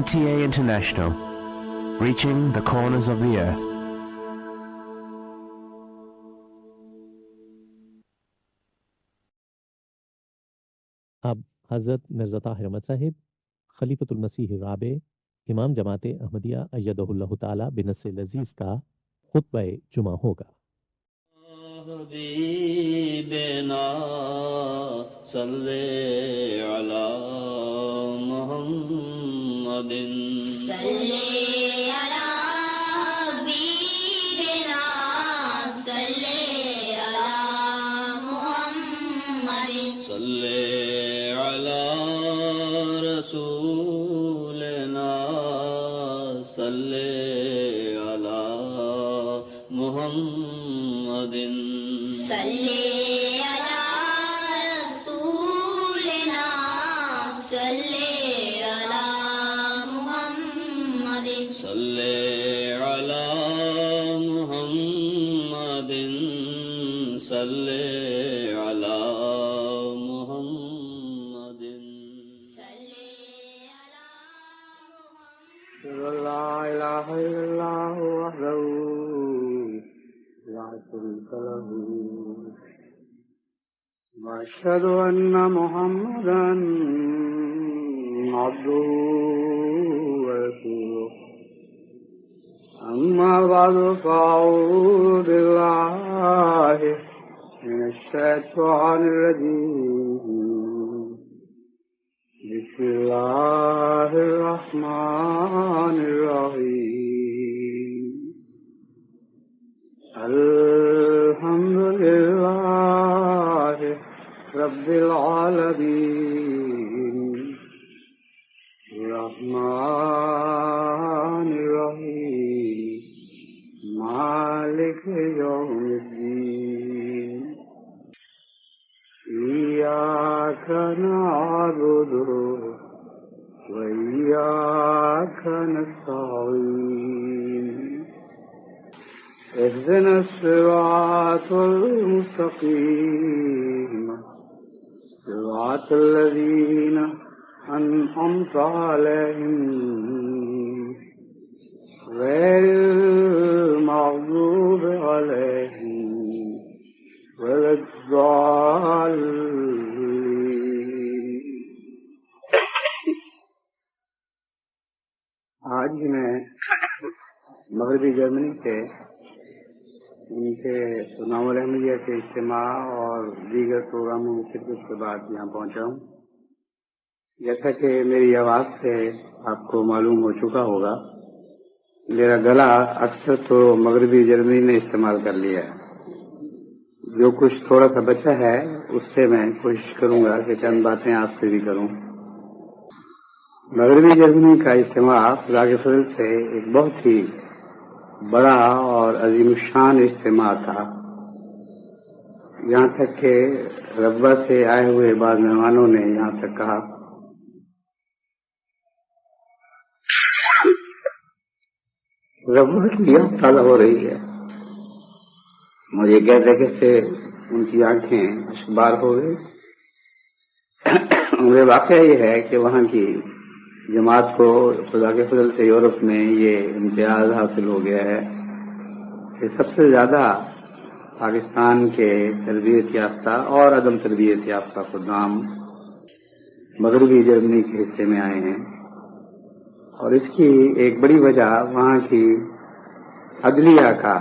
NTA International, reaching the corners of the earth. اب حضرت مرزا طاہر احمد صاحب خلیفۃ المسیح الرابع امام جماعت احمدیہ ایدہ اللہ تعالی بنصر العزیز کا خطبہ جمعہ ہوگا۔ حبیبنا صلی علی محمد صلی علی حبیبنا صلی علی محمد صلی علی رسولنا صلی علی محمد صلی علی رسولنا صلی علی محمد صلی علی محمد صلی علی محمد صلی علی لا الہ الا اللہ وحدہ لا شريك له وأشهد أن محمدا عبده ورسوله أما بعد فأعوذ بالله من الشيطان الرجيم بسم الله الرحمن الرحيم الحمد لله رب العالمين الرحمن الرحيم مالك يوم الدين إياك نعبد وإياك نستعين اهدنا الصراط المستقيم صراط الذين أنعمت عليهم غير المغضوب عليهم ولا الضالين۔ آج میں مغربی جرمنی سے ان کے نام الاحمدیہ کے اجتماع اور دیگر پروگراموں میں شرکت کے بعد یہاں پہنچا ہوں۔ جیسا کہ میری آواز سے آپ کو معلوم ہو چکا ہوگا، میرا گلا اکثر تو مغربی جرمنی نے استعمال کر لیا ہے۔ جو کچھ تھوڑا سا بچا ہے اس سے میں کوشش کروں گا کہ چند باتیں آپ سے بھی کروں۔ مغربی جرمنی کا اجتماع خدا کے فضل سے ایک بہت ہی بڑا اور عظیم الشان اجتماع تھا، یہاں تک کہ ربوہ سے آئے ہوئے بعض مہمانوں نے یہاں تک کہا ربوہ کی یاد تازہ ہو رہی ہے۔ مجھے کہتے کہتے ان کی آنکھیں اشکبار ہو گئی۔ مجھے واقعہ یہ ہے کہ وہاں کی جماعت کو خدا کے فضل سے یورپ میں یہ امتیاز حاصل ہو گیا ہے کہ سب سے زیادہ پاکستان کے تربیت یافتہ اور عدم تربیت یافتہ خدام مغربی جرمنی کے حصے میں آئے ہیں، اور اس کی ایک بڑی وجہ وہاں کی عدلیہ کا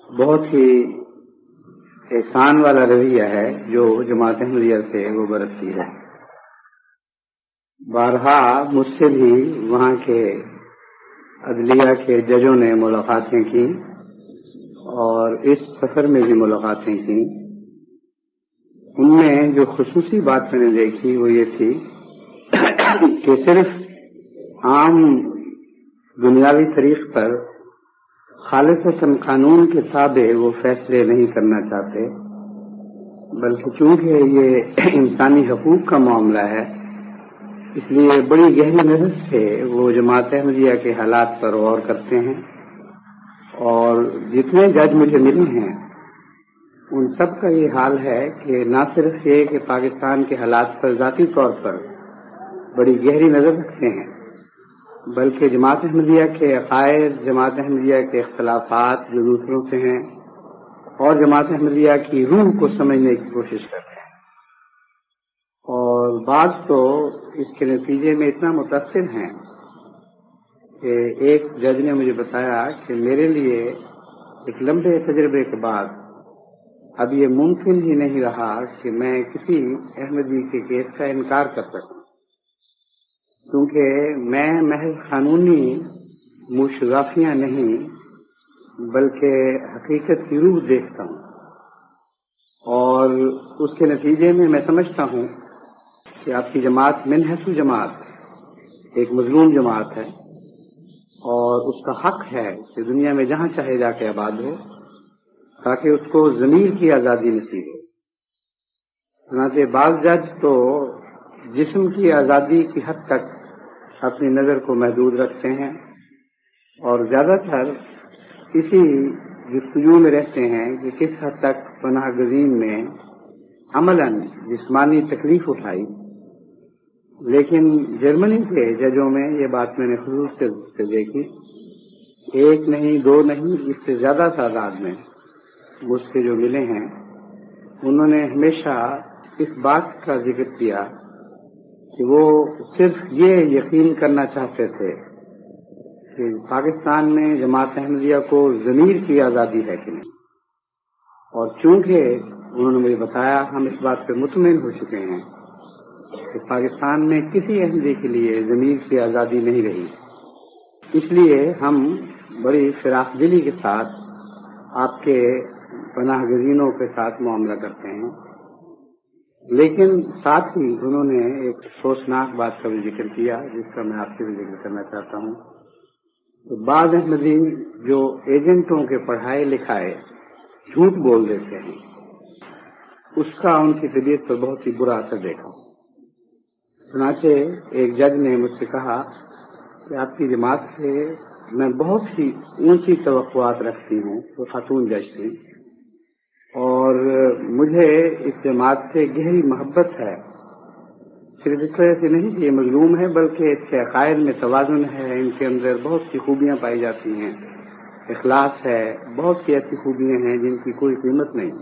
بہت ہی احسان والا رویہ ہے جو جماعت احمدیہ سے وہ برتتی ہے۔ بارہا مجھ سے بھی وہاں کے عدلیہ کے ججوں نے ملاقاتیں کی اور اس سفر میں بھی ملاقاتیں کی۔ ان میں جو خصوصی بات میں نے دیکھی وہ یہ تھی کہ صرف عام دنیاوی طریق پر خالصتاً قانون کے تابع وہ فیصلے نہیں کرنا چاہتے، بلکہ چونکہ یہ انسانی حقوق کا معاملہ ہے اس لیے بڑی گہری نظر سے وہ جماعت احمدیہ کے حالات پر غور کرتے ہیں، اور جتنے جج مجھے ملے ہیں ان سب کا یہ حال ہے کہ نہ صرف یہ کہ پاکستان کے حالات پر ذاتی طور پر بڑی گہری نظر رکھتے ہیں، بلکہ جماعت احمدیہ کے عقائد، جماعت احمدیہ کے اختلافات جو دوسروں سے ہیں، اور جماعت احمدیہ کی روح کو سمجھنے کی کوشش کرتے ہیں، اور بعض تو اس کے نتیجے میں اتنا متاثر ہیں کہ ایک جج نے مجھے بتایا کہ میرے لیے ایک لمبے تجربے کے بعد اب یہ ممکن ہی نہیں رہا کہ میں کسی احمدی کے کیس کا انکار کر سکوں، کیونکہ میں محض قانونی مشغافیاں نہیں بلکہ حقیقت کی روح دیکھتا ہوں، اور اس کے نتیجے میں میں سمجھتا ہوں کہ آپ کی جماعت منحصر جماعت ایک مظلوم جماعت ہے، اور اس کا حق ہے کہ دنیا میں جہاں چاہے جا کے آباد ہو تاکہ اس کو ضمیر کی آزادی نصیب ہو۔ چنانچہ بعض جج تو جسم کی آزادی کی حد تک اپنی نظر کو محدود رکھتے ہیں، اور زیادہ تر اسی جستجو میں رہتے ہیں کہ کس حد تک پناہ گزین نے عملاً جسمانی تکلیف اٹھائی۔ لیکن جرمنی کے ججوں میں یہ بات میں نے خصوص سے دیکھی، ایک نہیں دو نہیں، اس سے زیادہ تعداد میں مجھ سے جو ملے ہیں، انہوں نے ہمیشہ اس بات کا ذکر کیا کہ وہ صرف یہ یقین کرنا چاہتے تھے کہ پاکستان میں جماعت احمدیہ کو ضمیر کی آزادی ہے کہ نہیں، اور چونکہ انہوں نے مجھے بتایا ہم اس بات پہ مطمئن ہو چکے ہیں کہ پاکستان میں کسی احمدی کے لیے ضمیر کی آزادی نہیں رہی، اس لیے ہم بڑی فراخ دلی کے ساتھ آپ کے پناہ گزینوں کے ساتھ معاملہ کرتے ہیں۔ لیکن ساتھ ہی انہوں نے ایک افسوسناک بات کا بھی ذکر کیا جس کا میں آپ سے بھی ذکر کرنا چاہتا ہوں۔ تو بعض احمدی جو ایجنٹوں کے پڑھائے لکھائے جھوٹ بول دیتے ہیں، اس کا ان کی طبیعت پر بہت ہی برا اثر دیکھا۔ چنانچہ ایک جج نے مجھ سے کہا کہ آپ کی جماعت سے میں بہت ہی اونچی توقعات رکھتی ہوں، وہ خاتون جج تھی، اور مجھے اس جماعت سے گہری محبت ہے، صرف اس وجہ سے نہیں کہ یہ مظلوم ہے بلکہ اس کے عقائد میں توازن ہے، ان کے اندر بہت سی خوبیاں پائی جاتی ہیں، اخلاص ہے، بہت سی ایسی خوبیاں ہیں جن کی کوئی قیمت نہیں۔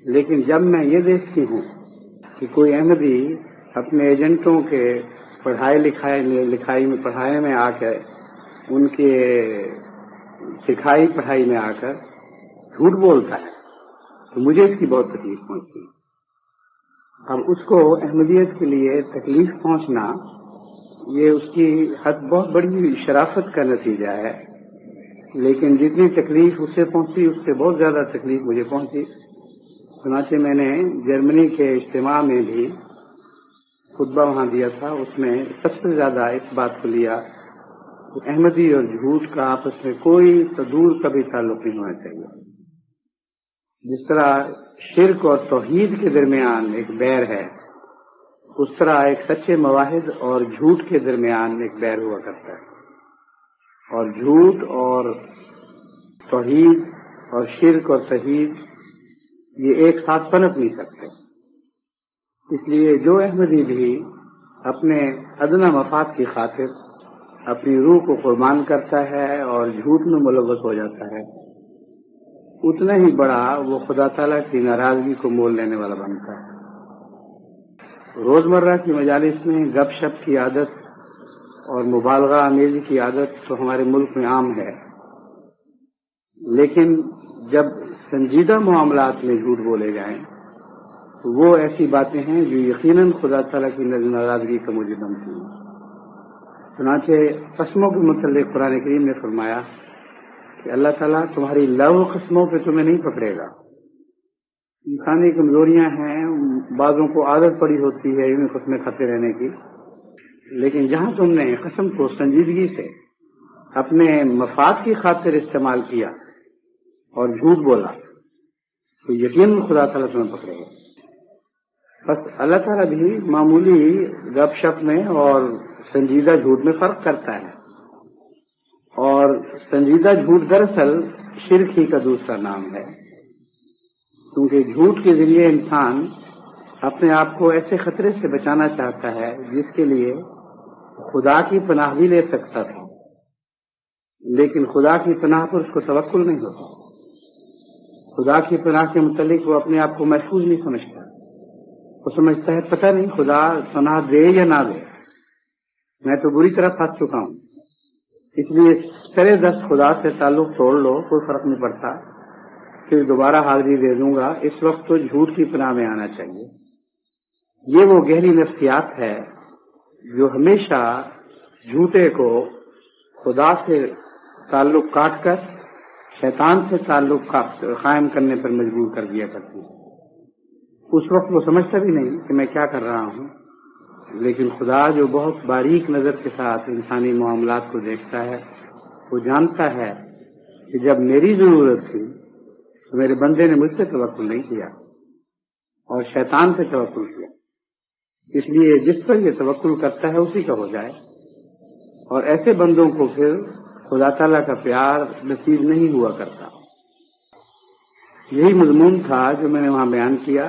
لیکن جب میں یہ دیکھتی ہوں کہ کوئی احمدی اپنے ایجنٹوں کے پڑھائی لکھائی میں پڑھائی میں آ کر ان کے سکھائی پڑھائی میں آ کر جھوٹ بولتا ہے تو مجھے اس کی بہت تکلیف پہنچتی ہے۔ اب اس کو احمدیت کے لیے تکلیف پہنچنا یہ اس کی حد بہت بڑی شرافت کا نتیجہ ہے، لیکن جتنی تکلیف اسے پہنچی اس سے بہت زیادہ تکلیف مجھے پہنچی۔ چنانچہ میں نے جرمنی کے اجتماع میں بھی خطبہ وہاں دیا تھا، اس میں سب سے زیادہ اس بات کو لیا کہ احمدی اور جھوٹ کا آپس میں کوئی دور کا بھی تعلق نہیں ہونا چاہیے۔ جس طرح شرک اور توحید کے درمیان ایک بیر ہے، اس طرح ایک سچے مواحد اور جھوٹ کے درمیان ایک بیر ہوا کرتا ہے، اور جھوٹ اور توحید اور شرک اور توحید یہ ایک ساتھ پنپ نہیں سکتے۔ اس لیے جو احمدی بھی اپنے ادنی مفاد کی خاطر اپنی روح کو قربان کرتا ہے اور جھوٹ میں ملوث ہو جاتا ہے، اتنا ہی بڑا وہ خدا تعالیٰ کی ناراضگی کو مول لینے والا بنتا ہے۔ روزمرہ کی مجالس میں گپ شپ کی عادت اور مبالغہ آمیزی کی عادت تو ہمارے ملک میں عام ہے، لیکن جب سنجیدہ معاملات میں جھوٹ بولے جائیں تو وہ ایسی باتیں ہیں جو یقیناً خدا تعالیٰ کی ناراضگی کا موجب بنتی ہیں۔ چنانچہ قسموں کے متعلق قرآن کریم نے فرمایا کہ اللہ تعالیٰ تمہاری لغو قسموں پہ تمہیں نہیں پکڑے گا۔ انسانی کمزوریاں ہیں، بعضوں کو عادت پڑی ہوتی ہے یوں قسمیں کھاتے رہنے کی، لیکن جہاں تم نے قسم کو سنجیدگی سے اپنے مفاد کی خاطر استعمال کیا اور جھوٹ بولا تو یقیناً خدا تعالیٰ تمہیں پکڑے گا۔ بس اللہ تعالیٰ بھی معمولی گپ شپ میں اور سنجیدہ جھوٹ میں فرق کرتا ہے، اور سنجیدہ جھوٹ دراصل شرک ہی کا دوسرا نام ہے، کیونکہ جھوٹ کے ذریعے انسان اپنے آپ کو ایسے خطرے سے بچانا چاہتا ہے جس کے لیے خدا کی پناہ بھی لے سکتا تھا، لیکن خدا کی پناہ پر اس کو توکل نہیں ہوتا. خدا کی پناہ کے متعلق وہ اپنے آپ کو محفوظ نہیں سمجھتا. وہ سمجھتا ہے پتہ نہیں خدا پناہ دے یا نہ دے، میں تو بری طرح پھنس چکا ہوں. اس لیے سرے دست خدا سے تعلق توڑ لو، کوئی فرق نہیں پڑتا، پھر دوبارہ حاضری دے دوں گا. اس وقت تو جھوٹ کی پناہ میں آنا چاہیے. یہ وہ گہری نفسیات ہے جو ہمیشہ جھوٹے کو خدا سے تعلق کاٹ کر شیطان سے تعلق قائم کرنے پر مجبور کر دیا کرتی ہے. اس وقت وہ سمجھتا بھی نہیں کہ میں کیا کر رہا ہوں، لیکن خدا جو بہت باریک نظر کے ساتھ انسانی معاملات کو دیکھتا ہے، وہ جانتا ہے کہ جب میری ضرورت تھی تو میرے بندے نے مجھ سے توکل نہیں کیا اور شیطان سے توکل کیا. اس لیے جس پر یہ توکل کرتا ہے اسی کا ہو جائے. اور ایسے بندوں کو پھر خدا تعالیٰ کا پیار نصیب نہیں ہوا کرتا. یہی مضمون تھا جو میں نے وہاں بیان کیا.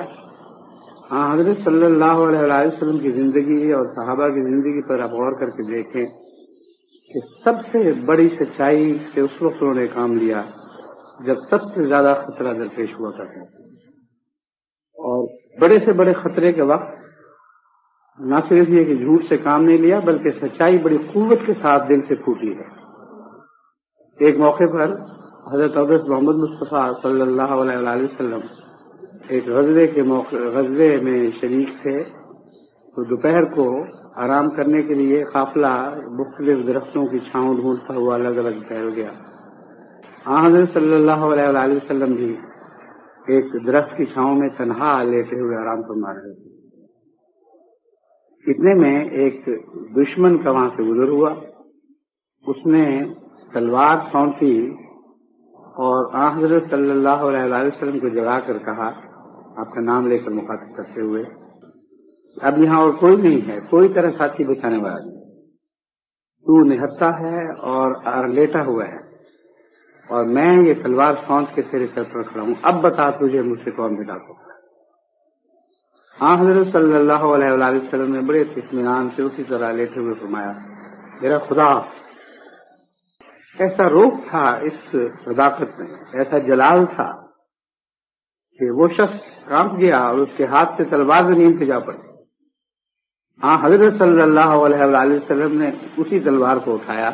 ہاں، حضرت صلی اللہ علیہ وسلم کی زندگی اور صحابہ کی زندگی پر آپ غور کر کے دیکھیں کہ سب سے بڑی سچائی سے اس وقت انہوں نے کام لیا جب سب سے زیادہ خطرہ درپیش ہوا کرتا تھا. اور بڑے سے بڑے خطرے کے وقت نہ صرف یہ کہ جھوٹ سے کام نہیں لیا بلکہ سچائی بڑی قوت کے ساتھ دل سے پھوٹی ہے. ایک موقع پر حضرت محمد مصطفیٰ صلی اللہ علیہ وسلم ایک غزوے میں شریک تھے. تو دوپہر کو آرام کرنے کے لیے قافلہ مختلف درختوں کی چھاؤں ڈھونڈتا ہوا الگ الگ پھیل گیا. حضرت صلی اللہ علیہ وسلم بھی ایک درخت کی چھاؤں میں تنہا لیتے ہوئے آرام فرما رہے تھے. اتنے میں ایک دشمن کا وہاں سے گزر ہوا. اس نے تلوار سونپی اور حضرت صلی اللہ علیہ وسلم کو جگا کر کہا، آپ کا نام لے کر مخاطب کرتے ہوئے، اب یہاں اور کوئی نہیں ہے، کوئی طرح ساتھی بچانے والا نہیں. تو نہتا ہے اور لیٹا ہوا ہے اور میں یہ تلوار سونپ کے تیرے سر پر کھڑا ہوں. اب بتا تجھے مجھ سے کون بچا سکتا ہے؟ حضرت صلی اللہ علیہ وسلم نے بڑے اطمینان سے اسی طرح لیتے ہوئے فرمایا، میرا خدا. ایسا روپ تھا اس صداقت میں، ایسا جلال تھا کہ وہ شخص کانپ گیا اور اس کے ہاتھ سے تلوار زمین پہ جا پڑی. حضرت صلی اللہ علیہ وسلم نے اسی تلوار کو اٹھایا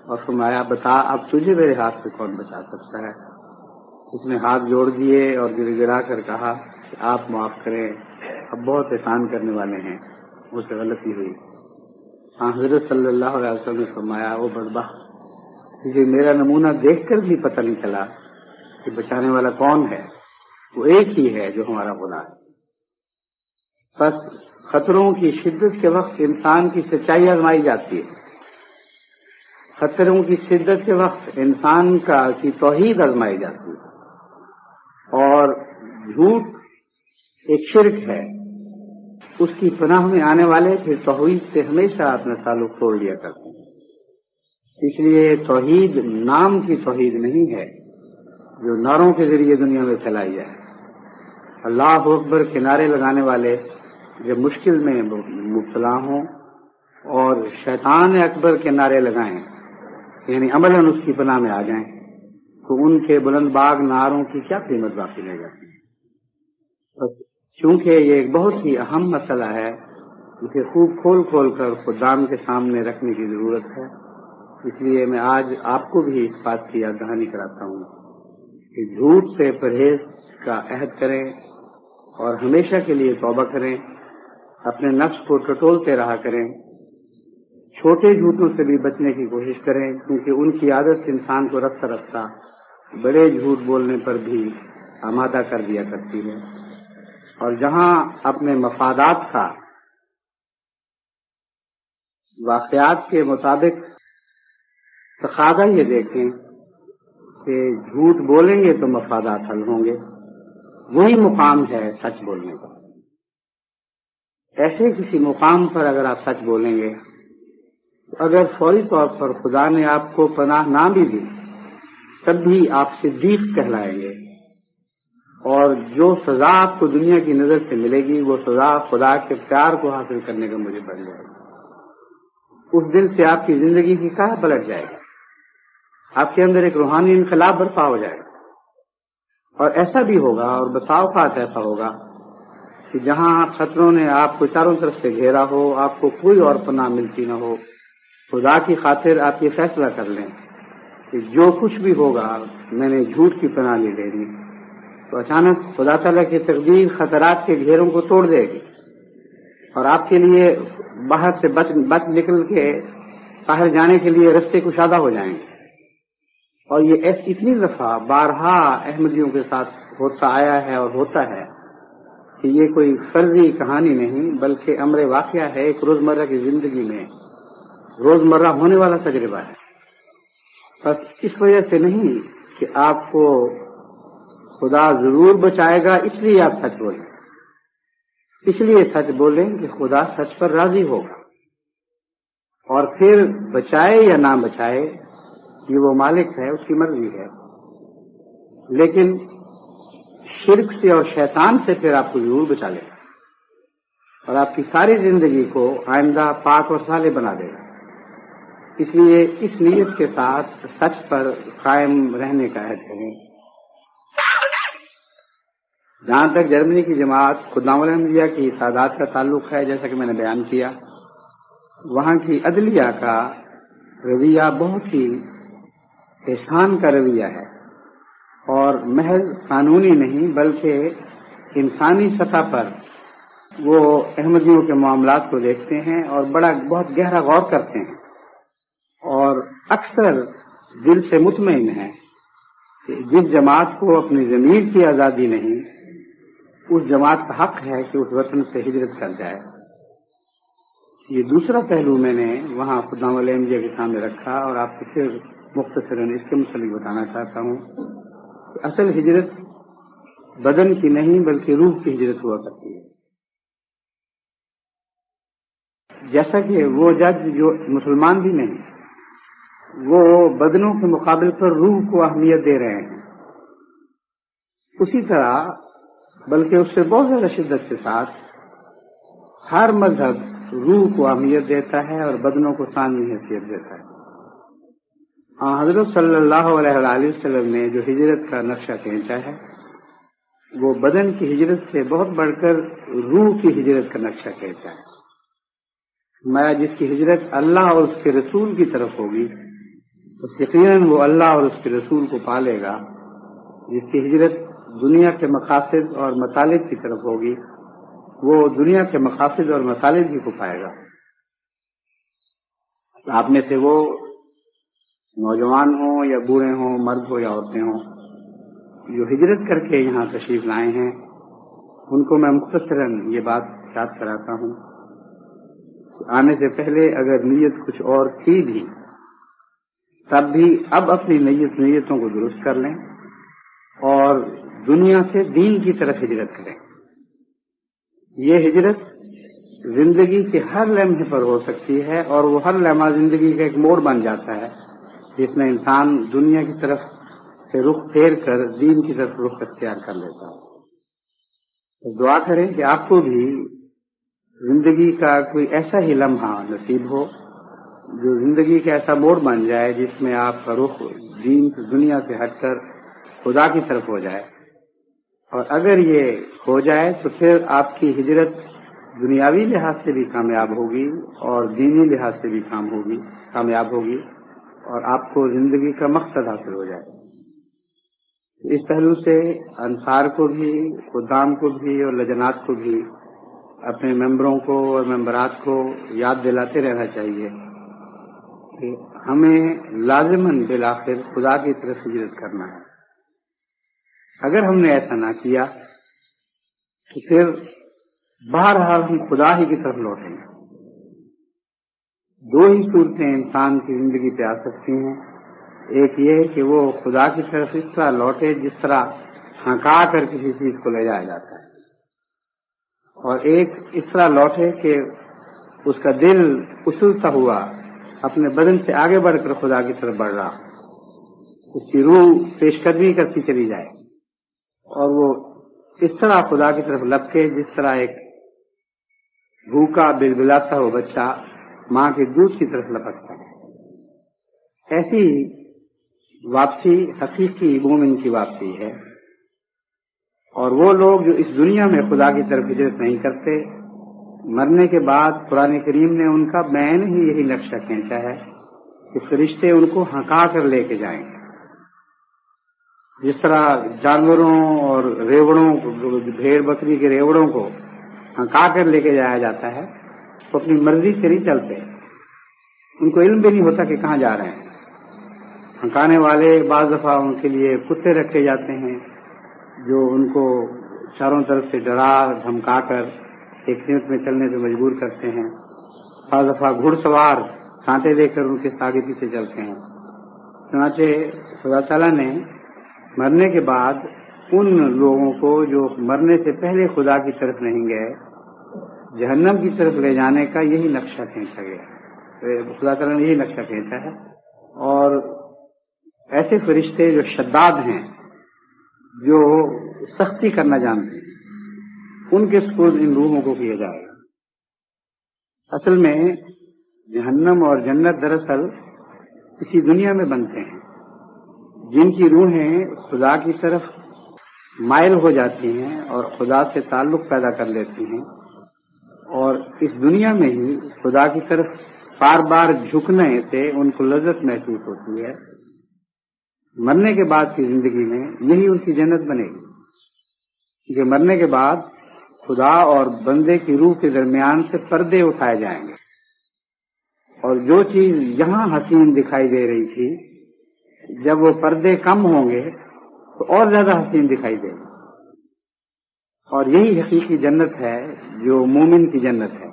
اور فرمایا، بتا اب تجھے میرے ہاتھ سے کون بچا سکتا ہے؟ اس نے ہاتھ جوڑ دیے اور گر گرا کر کہا کہ آپ معاف کریں، اب بہت احسان کرنے والے ہیں، مجھ سے غلطی ہوئی. حضرت صلی اللہ علیہ وسلم نے فرمایا، وہ بدبخت، تجھے میرا نمونہ دیکھ کر بھی پتہ نہیں چلا کہ بچانے والا کون ہے. وہ ایک ہی ہے جو ہمارا خدا ہے. بس خطروں کی شدت کے وقت انسان کی سچائی آزمائی جاتی ہے. خطروں کی شدت کے وقت انسان کی توحید آزمائی جاتی ہے. اور جھوٹ ایک شرک ہے. اس کی پناہ میں آنے والے پھر توحید سے ہمیشہ اپنا تعلق توڑ لیا کرتے ہیں. اس لیے توحید نام کی توحید نہیں ہے جو نعروں کے ذریعے دنیا میں پھیلائی جائے. اللہ اکبر کے نعرے لگانے والے جب مشکل میں مبتلا ہوں اور شیطان اکبر کے نعرے لگائیں، یعنی عملاً اس کی پناہ میں آ جائیں، تو ان کے بلند باغ نعروں کی کیا قیمت باقی رہ جاتی ہے. چونکہ یہ ایک بہت ہی اہم مسئلہ ہے، اسے خوب کھول کھول کر خدام کے سامنے رکھنے کی ضرورت ہے. اس لیے میں آج آپ کو بھی اس بات کی یاد دہانی کراتا ہوں کہ جھوٹ سے پرہیز کا عہد کریں اور ہمیشہ کے لیے توبہ کریں. اپنے نفس کو ٹٹولتے رہا کریں. چھوٹے جھوٹوں سے بھی بچنے کی کوشش کریں، کیونکہ ان کی عادت انسان کو رفتہ رفتہ بڑے جھوٹ بولنے پر بھی آمادہ کر دیا کرتی ہے. اور جہاں اپنے مفادات کا واقعات کے مطابق تقاضا یہ دیکھیں کہ جھوٹ بولیں گے تو مفادات حل ہوں گے، وہی مقام ہے سچ بولنے کا. ایسے کسی مقام پر اگر آپ سچ بولیں گے، اگر فوری طور پر خدا نے آپ کو پناہ نہ بھی دی تب بھی آپ صدیق کہلائیں گے اور جو سزا آپ کو دنیا کی نظر سے ملے گی وہ سزا خدا کے پیار کو حاصل کرنے کا مجھے بن جائے گی۔ اس دن سے آپ کی زندگی کی کہاں پلٹ جائے گی، آپ کے اندر ایک روحانی انقلاب برپا ہو جائے گا۔ اور ایسا بھی ہوگا، اور بسا اوقات ایسا ہوگا کہ جہاں خطروں نے آپ کو چاروں طرف سے گھیرا ہو، آپ کو کوئی اور پناہ ملتی نہ ہو، خدا کی خاطر آپ یہ فیصلہ کر لیں کہ جو کچھ بھی ہوگا میں نے جھوٹ کی پناہ نہیں لینی، تو اچانک خدا تعالیٰ کی تقدیر خطرات کے گھیروں کو توڑ دے گی اور آپ کے لیے باہر سے بچ نکل کے باہر جانے کے لیے رستے کشادہ ہو جائیں گے۔ اور یہ اتنی دفعہ بارہا احمدیوں کے ساتھ ہوتا آیا ہے اور ہوتا ہے کہ یہ کوئی فرضی کہانی نہیں بلکہ امر واقعہ ہے، ایک روزمرہ کی زندگی میں روزمرہ ہونے والا تجربہ ہے۔ بس اس وجہ سے نہیں کہ آپ کو خدا ضرور بچائے گا اس لیے آپ سچ بولیں، اس لیے سچ بولیں کہ خدا سچ پر راضی ہوگا، اور پھر بچائے یا نہ بچائے یہ وہ مالک ہے، اس کی مرضی ہے۔ لیکن شرک سے اور شیطان سے پھر آپ کو ضرور بچا لے گا اور آپ کی ساری زندگی کو آئندہ پاک اور صالح بنا دے گا۔ اس لیے اس نیت کے ساتھ سچ پر قائم رہنے کا عہد کریں۔ جہاں تک جرمنی کی جماعت خدام الانبیاء کی سادات کا تعلق ہے، جیسا کہ میں نے بیان کیا، وہاں کی عدلیہ کا رویہ بہت ہی احسان کا رویہ ہے، اور محض قانونی نہیں بلکہ انسانی سطح پر وہ احمدیوں کے معاملات کو دیکھتے ہیں اور بہت گہرا غور کرتے ہیں، اور اکثر دل سے مطمئن ہیں کہ جس جماعت کو اپنی ضمیر کی آزادی نہیں، اس جماعت کا حق ہے کہ اس وطن سے ہجرت کر جائے۔ یہ دوسرا پہلو میں نے وہاں خدام الانبیاء کے سامنے رکھا، اور آپ کو پھر مختصراً اس کے متعلق بتانا چاہتا ہوں کہ اصل ہجرت بدن کی نہیں بلکہ روح کی ہجرت ہوا کرتی ہے۔ جیسا کہ وہ جج جو مسلمان بھی نہیں، وہ بدنوں کے مقابل پر روح کو اہمیت دے رہے ہیں، اسی طرح بلکہ اس سے بہت زیادہ شدت کے ساتھ ہر مذہب روح کو اہمیت دیتا ہے اور بدنوں کو ثانوی حیثیت دیتا ہے۔ حضرت صلی اللہ علیہ وآلہ وسلم نے جو ہجرت کا نقشہ کھینچا ہے وہ بدن کی ہجرت سے بہت بڑھ کر روح کی ہجرت کا نقشہ کھینچا ہے۔ میں جس کی ہجرت اللہ اور اس کے رسول کی طرف ہوگی یقیناً وہ اللہ اور اس کے رسول کو پالے گا، جس کی ہجرت دنیا کے مقاصد اور مطالب کی طرف ہوگی وہ دنیا کے مقاصد اور مطالب ہی کو پائے گا۔ آپ میں سے وہ نوجوان ہوں یا بوڑھے ہوں، مرد ہو یا عورتیں ہوں، جو ہجرت کر کے یہاں تشریف لائے ہیں، ان کو میں مختصراً یہ بات یاد کراتا ہوں کہ آنے سے پہلے اگر نیت کچھ اور تھی بھی تب بھی اب اپنی نیتوں کو درست کر لیں اور دنیا سے دین کی طرف ہجرت کریں۔ یہ ہجرت زندگی کے ہر لمحے پر ہو سکتی ہے، اور وہ ہر لمحہ زندگی کا ایک موڑ بن جاتا ہے جس میں انسان دنیا کی طرف سے رخ پھیر کر دین کی طرف رخ اختیار کر لیتا ہے۔ تو دعا کریں کہ آپ کو بھی زندگی کا کوئی ایسا ہی لمحہ نصیب ہو جو زندگی کا ایسا موڑ بن جائے جس میں آپ کا رخ دنیا سے ہٹ کر خدا کی طرف ہو جائے، اور اگر یہ ہو جائے تو پھر آپ کی ہجرت دنیاوی لحاظ سے بھی کامیاب ہوگی اور دینی لحاظ سے بھی کامیاب ہوگی، اور آپ کو زندگی کا مقصد حاصل ہو جائے۔ اس پہلو سے انصار کو بھی، خدام کو بھی اور لجنات کو بھی اپنے ممبروں کو اور ممبرات کو یاد دلاتے رہنا چاہیے کہ ہمیں لازماً بالآخر خدا کی طرف ہجرت کرنا ہے۔ اگر ہم نے ایسا نہ کیا تو پھر بہرحال ہم خدا ہی کی طرف لوٹیں گے۔ دو ہی صورتیں انسان کی زندگی پہ آ سکتی ہیں، ایک یہ کہ وہ خدا کی طرف اس طرح لوٹے جس طرح ہنکا کر کسی چیز کو لے جایا جاتا ہے، اور ایک اس طرح لوٹے کہ اس کا دل اچھلتا ہوا اپنے بدن سے آگے بڑھ کر خدا کی طرف بڑھ رہا، اس کی روح پیش قدمی کرتی چلی جائے اور وہ اس طرح خدا کی طرف لپکے جس طرح ایک بھوکا بلبلاتا ہوا بچہ ماں کے دودھ کی طرف لپکتا ہے، ایسی واپسی حقیقی مومن کی واپسی ہے۔ اور وہ لوگ جو اس دنیا میں خدا کی طرف ہجرت نہیں کرتے، مرنے کے بعد قرآن کریم نے ان کا بین ہی یہی نقشہ کھینچا ہے کہ فرشتے ان کو ہنکا کر لے کے جائیں گے۔ جس طرح جانوروں اور ریوڑوں کو، بھیڑ بکری کے ریوڑوں کو ہنکا کر لے کے جایا جاتا ہے، وہ اپنی مرضی سے نہیں چلتے، ان کو علم بھی نہیں ہوتا کہ کہاں جا رہے ہیں۔ ہنکانے والے بعض دفعہ ان کے لیے کتے رکھے جاتے ہیں جو ان کو چاروں طرف سے ڈرا دھمکا کر ایک سمت میں چلنے پہ مجبور کرتے ہیں، بعض دفعہ گھڑ سوار کانٹے لے کر ان کے آگے پیچھے چلتے ہیں۔ چنانچہ خدا تعالیٰ نے مرنے کے بعد ان لوگوں کو جو مرنے سے پہلے خدا کی طرف نہیں گئے، جہنم کی طرف لے جانے کا یہی نقشہ کھینچا گیا۔ خدا تعالیٰ نے یہی نقشہ کھینچا ہے، اور ایسے فرشتے جو شداد ہیں، جو سختی کرنا جانتے ہیں، ان کے سپرد ان روحوں کو کیا جائے گا۔ اصل میں جہنم اور جنت دراصل اسی دنیا میں بنتے ہیں، جن کی روحیں خدا کی طرف مائل ہو جاتی ہیں اور خدا سے تعلق پیدا کر لیتی ہیں، اور اس دنیا میں ہی خدا کی طرف بار بار جھکنے سے ان کو لذت محسوس ہوتی ہے۔ مرنے کے بعد کی زندگی میں یہی ان کی جنت بنے گی، کیونکہ مرنے کے بعد خدا اور بندے کی روح کے درمیان سے پردے اٹھائے جائیں گے، اور جو چیز یہاں حسین دکھائی دے رہی تھی، جب وہ پردے کم ہوں گے تو اور زیادہ حسین دکھائی دے گی، اور یہی حقیقی جنت ہے جو مومن کی جنت ہے۔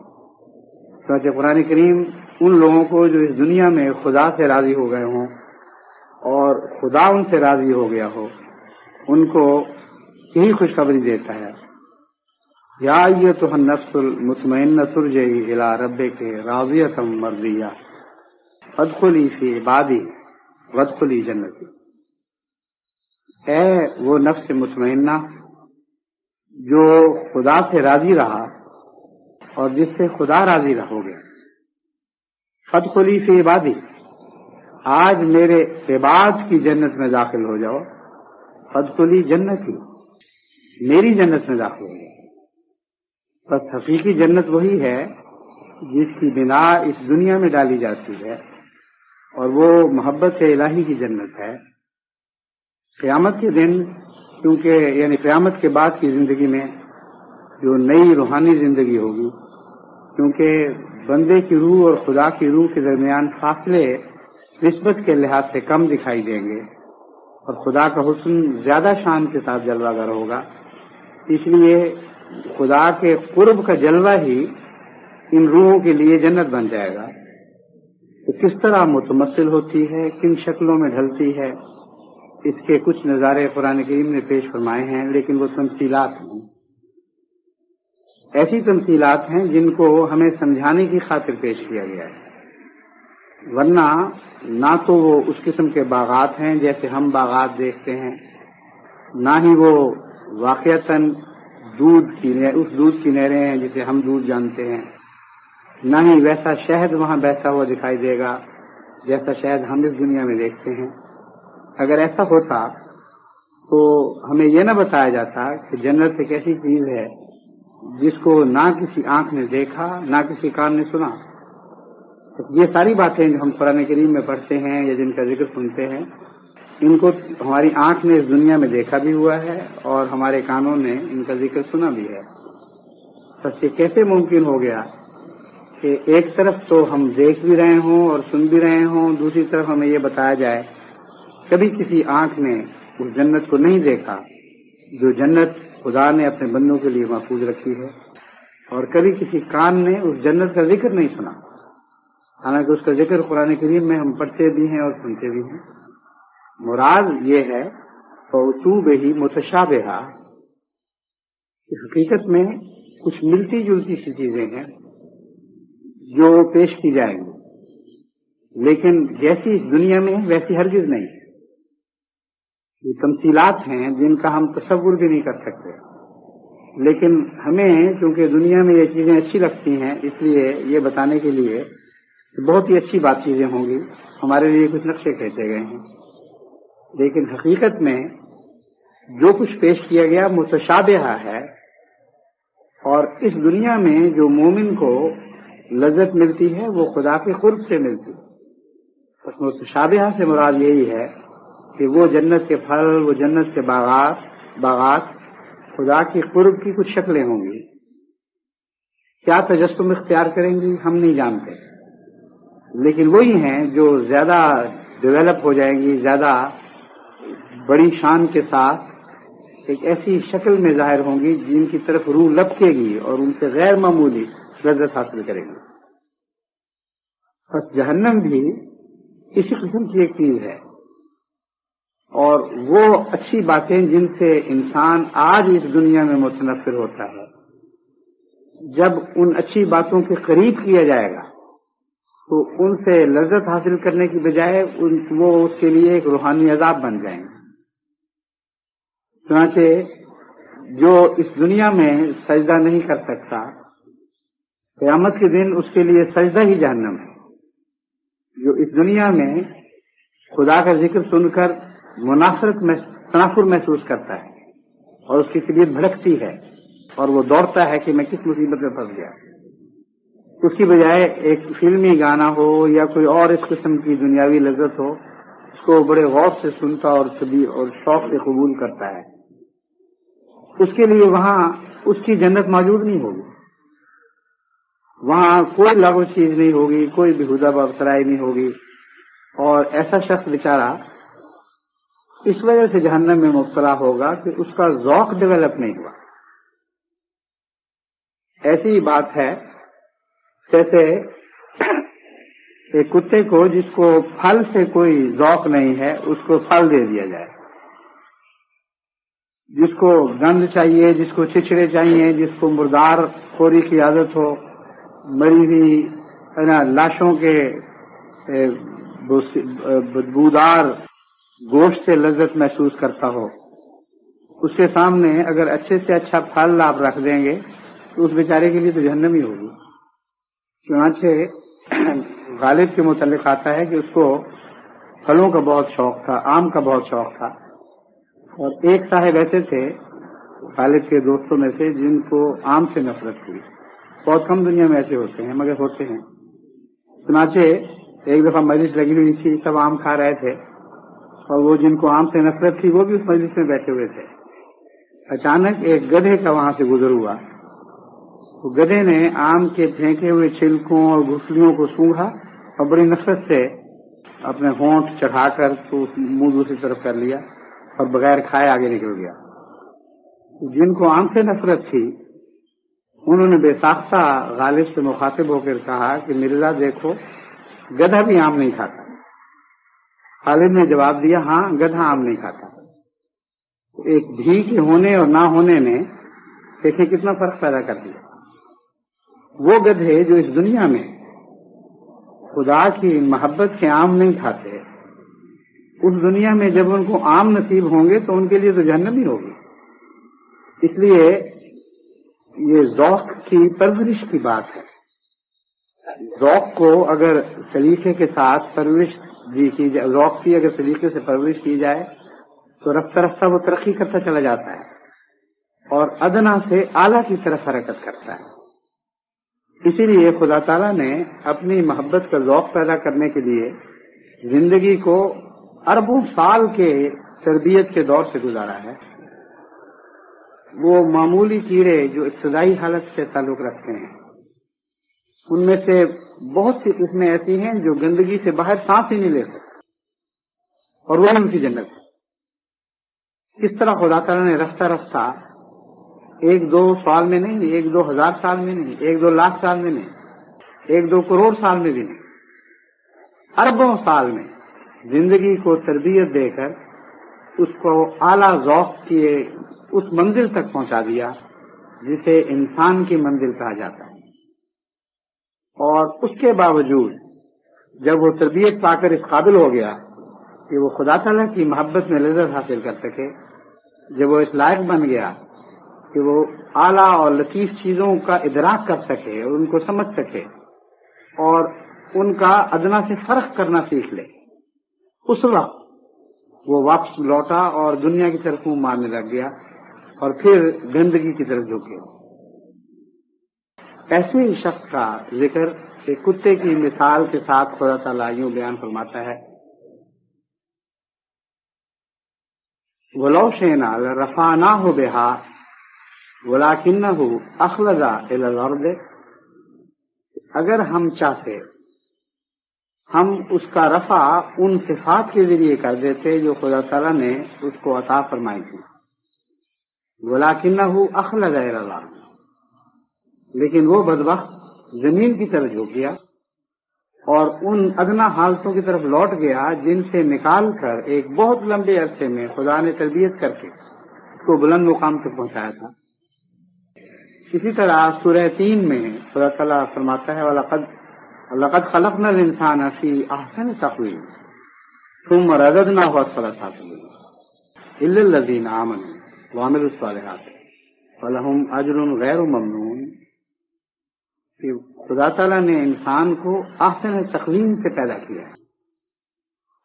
چنانچہ قرآن کریم ان لوگوں کو جو اس دنیا میں خدا سے راضی ہو گئے ہوں اور خدا ان سے راضی ہو گیا ہو، ان کو یہی خوشخبری دیتا ہے، یا ایتھا النفس المطمئنۃ ارجعی الی ربک راضیۃ مرضیہ فادخلی فی عبادی وادخلی جنتی۔ اے وہ نفس مطمئنہ جو خدا سے راضی رہا اور جس سے خدا راضی ہو گیا، فادخلی فی عبادی، آج میرے عباد کی جنت میں داخل ہو جاؤ، فادخلی جنتی، میری جنت میں داخل ہو جاؤ۔ بس حقیقی جنت وہی ہے جس کی بنا اس دنیا میں ڈالی جاتی ہے، اور وہ محبت الہی کی جنت ہے۔ قیامت کے دن، کیونکہ یعنی قیامت کے بعد کی زندگی میں جو نئی روحانی زندگی ہوگی، کیونکہ بندے کی روح اور خدا کی روح کے درمیان فاصلے نسبت کے لحاظ سے کم دکھائی دیں گے، اور خدا کا حسن زیادہ شان کے ساتھ جلوہ گر ہوگا، اس لیے خدا کے قرب کا جلوہ ہی ان روحوں کے لیے جنت بن جائے گا۔ تو کس طرح متمثل ہوتی ہے، کن شکلوں میں ڈھلتی ہے، اس کے کچھ نظارے قرآن کریم نے پیش فرمائے ہیں، لیکن وہ تمثیلات ہیں، ایسی تمثیلات ہیں جن کو ہمیں سمجھانے کی خاطر پیش کیا گیا ہے، ورنہ نہ تو وہ اس قسم کے باغات ہیں جیسے ہم باغات دیکھتے ہیں، نہ ہی وہ واقعتاً اس دودھ کی نہریں ہیں جسے ہم دودھ جانتے ہیں، نہ ہی ویسا شہد وہاں بہتا ہوا دکھائی دے گا جیسا شہد ہم اس دنیا میں دیکھتے ہیں۔ اگر ایسا ہوتا تو ہمیں یہ نہ بتایا جاتا کہ جنت ایک ایسی چیز ہے جس کو نہ کسی آنکھ نے دیکھا نہ کسی کان نے سنا۔ یہ ساری باتیں جو ہم قرآن کریم میں پڑھتے ہیں یا جن کا ذکر سنتے ہیں، ان کو ہماری آنکھ نے اس دنیا میں دیکھا بھی ہوا ہے اور ہمارے کانوں نے ان کا ذکر سنا بھی ہے۔ بس یہ کیسے ممکن ہو گیا کہ ایک طرف تو ہم دیکھ بھی رہے ہوں اور سن بھی رہے ہوں، دوسری طرف ہمیں یہ بتایا جائے کبھی کسی آنکھ نے اس جنت کو نہیں دیکھا جو جنت خدا نے اپنے بندوں کے لیے محفوظ رکھی ہے، اور کبھی کسی کان نے اس جنت کا ذکر نہیں سنا، حالانکہ اس کا ذکر قرآن کریم میں ہم پڑھتے بھی ہیں اور سنتے بھی ہیں۔ مراد یہ ہے فَأْتُوا بِهِ مُتَشَابِهًا، کہ حقیقت میں کچھ ملتی جلتی سی چیزیں ہیں جو پیش کی جائیں گی، لیکن جیسی اس دنیا میں ویسی ہرگز نہیں۔ یہ تمثیلات ہیں جن کا ہم تصور بھی نہیں کر سکتے۔ لیکن ہمیں چونکہ دنیا میں یہ چیزیں اچھی لگتی ہیں، اس لیے یہ بتانے کے لیے بہت ہی اچھی بات چیزیں ہوں گی، ہمارے لیے کچھ نقشے کھینچے گئے ہیں، لیکن حقیقت میں جو کچھ پیش کیا گیا متشابہ ہے، اور اس دنیا میں جو مومن کو لذت ملتی ہے وہ خدا کے قرب سے ملتی ہے۔ اس متشابہ سے مراد یہی ہے کہ وہ جنت کے پھل، وہ جنت کے باغات خدا کی قرب کی کچھ شکلیں ہوں گی۔ کیا تجسم اختیار کریں گی ہم نہیں جانتے، لیکن وہی ہیں جو زیادہ ڈیولپ ہو جائیں گی، زیادہ بڑی شان کے ساتھ ایک ایسی شکل میں ظاہر ہوں گی جن کی طرف روح لپکے گی اور ان سے غیر معمولی لذت حاصل کرے گی۔ بس جہنم بھی اسی قسم کی ایک چیز ہے، اور وہ اچھی باتیں جن سے انسان آج اس دنیا میں متنفر ہوتا ہے، جب ان اچھی باتوں کے قریب کیا جائے گا تو ان سے لذت حاصل کرنے کی بجائے وہ اس کے لیے ایک روحانی عذاب بن جائیں گے۔ چنانچہ جو اس دنیا میں سجدہ نہیں کر سکتا، قیامت کے دن اس کے لیے سجدہ ہی جہنم ہے۔ جو اس دنیا میں خدا کا ذکر سن کر تنافر محسوس کرتا ہے اور اس کی طبیعت بھڑکتی ہے اور وہ دوڑتا ہے کہ میں کس مصیبت میں پھنس گیا، اس کی بجائے ایک فلمی گانا ہو یا کوئی اور اس قسم کی دنیاوی لذت ہو، اس کو بڑے غور سے سنتا اور شوق سے قبول کرتا ہے، اس کے لیے وہاں اس کی جنت موجود نہیں ہوگی، وہاں کوئی لغو چیز نہیں ہوگی، کوئی بےہودہ بابسرائی نہیں ہوگی، اور ایسا شخص بیچارہ اس وجہ سے جہنم میں مبتلا ہوگا کہ اس کا ذوق ڈیولپ نہیں ہوا۔ ایسی بات ہے جیسے ایک کتے کو جس کو پھل سے کوئی ذوق نہیں ہے اس کو پھل دے دیا جائے، جس کو گند چاہیے، جس کو چچڑے چاہیے، جس کو مردار خوری کی عادت ہو، مری ہوئی لاشوں کے بدبودار گوشت سے لذت محسوس کرتا ہو، اس کے سامنے اگر اچھے سے اچھا پھل آپ رکھ دیں گے تو اس بیچارے کے لیے تو جہنم ہی ہوگی۔ چنانچہ غالب کے متعلق آتا ہے کہ اس کو پھلوں کا بہت شوق تھا، آم کا بہت شوق تھا، اور ایک صاحب ایسے تھے غالب کے دوستوں میں سے جن کو آم سے نفرت ہوئی۔ بہت کم دنیا میں ایسے ہوتے ہیں مگر ہوتے ہیں۔ چنانچہ ایک دفعہ مجلس لگی ہوئی تھی، سب آم کھا رہے تھے، اور وہ جن کو آم سے نفرت تھی وہ بھی اس مجلس میں بیٹھے ہوئے تھے۔ اچانک ایک گدھے کا وہاں سے گزر ہوا، تو گدھے نے آم کے پھینکے ہوئے چھلکوں اور گٹھلیوں کو سونگھا اور بڑی نفرت سے اپنے ہونٹ چڑھا کر تو منہ دوسری طرف کر لیا اور بغیر کھائے آگے نکل گیا۔ جن کو آم سے نفرت تھی انہوں نے بے ساختہ غالب سے مخاطب ہو کر کہا کہ مرزا دیکھو گدھا بھی آم نہیں کھاتا۔ غالب نے جواب دیا ہاں گدھا آم نہیں کھاتا۔ ایک بھی کے ہونے اور نہ ہونے نے دیکھیں کتنا فرق پیدا کر دیا۔ وہ گدھے جو اس دنیا میں خدا کی محبت کے آم نہیں کھاتے، اس دنیا میں جب ان کو آم نصیب ہوں گے تو ان کے لیے تو جہنم ہی ہوگی۔ اس لیے یہ ذوق کی پرورش کی بات ہے۔ ذوق کو اگر سلیقے کے ساتھ پرورش کی جائے، ذوق کی اگر سلیقے سے پرورش کی جائے تو رفتہ رفتہ وہ ترقی کرتا چلا جاتا ہے اور ادنا سے اعلیٰ کی طرف حرکت کرتا ہے۔ اسی لیے خدا تعالیٰ نے اپنی محبت کا ذوق پیدا کرنے کے لیے زندگی کو اربوں سال کے تربیت کے دور سے گزارا ہے۔ وہ معمولی کیڑے جو ابتدائی حالت سے تعلق رکھتے ہیں ان میں سے بہت سی قسمیں ایسی ہیں جو گندگی سے باہر سانس ہی نہیں لے سکتے، اور وہ ان کی جنت ہے۔ کس طرح خدا تعالیٰ نے رفتہ رفتہ ایک دو سال میں نہیں، ایک دو ہزار سال میں نہیں، ایک دو لاکھ سال میں نہیں، ایک دو کروڑ سال میں بھی نہیں، اربوں سال میں زندگی کو تربیت دے کر اس کو اعلیٰ ذوق کی اس منزل تک پہنچا دیا جسے انسان کی منزل کہا جاتا ہے۔ اور اس کے باوجود جب وہ تربیت پا کر اس قابل ہو گیا کہ وہ خدا تعالیٰ کی محبت میں لذت حاصل کر سکے، جب وہ اس لائق بن گیا کہ وہ اعلیٰ اور لطیف چیزوں کا ادراک کر سکے اور ان کو سمجھ سکے اور ان کا ادنا سے فرق کرنا سیکھ لے، اس وقت وہ واپس لوٹا اور دنیا کی طرف منہ مارنے لگ گیا اور پھر گندگی کی طرف جھکے۔ ایسے ہی شخص کا ذکر ایک کتے کی مثال کے ساتھ خدا تعالیٰ یوں بیان فرماتا ہے، وَلَوْ شِئْنَا لَرَفَعْنَاهُ بِهَا وَلَكِنَّهُ أَخْلَدَ إِلَى الْأَرْضِ، اگر ہم چاہتے ہم اس کا رفع ان صفات کے ذریعے کر دیتے جو خدا تعالیٰ نے اس کو عطا فرمائی تھی، وَلَكِنَّهُ أَخْلَدَ إِلَى الْأَرْضِ، لیکن وہ بدبخت زمین کی طرف جھک گیا اور ان ادنا حالتوں کی طرف لوٹ گیا جن سے نکال کر ایک بہت لمبے عرصے میں خدا نے تربیت کر کے اس کو بلند مقام تک پہنچایا تھا۔ اسی طرح سورہ 3 میں خدا تعالیٰ فرماتا ہے، وَلَقَدْ خَلَقْنَا الْإِنسَانَ فِي أَحْسَنِ تَقْوِيمٍ ثُمَّ رَدَدْنَاهُ أَسْفَلَ سَافِلِينَ إِلَّا الَّذِينَ آمَنُوا وَعَمِلُوا الصَّالِحَاتِ فَلَهُمْ أَجْرٌ غَيْرُ مَمْنُونٍ، کہ خدا تعالیٰ نے انسان کو احسن تقویم سے پیدا کیا ہے۔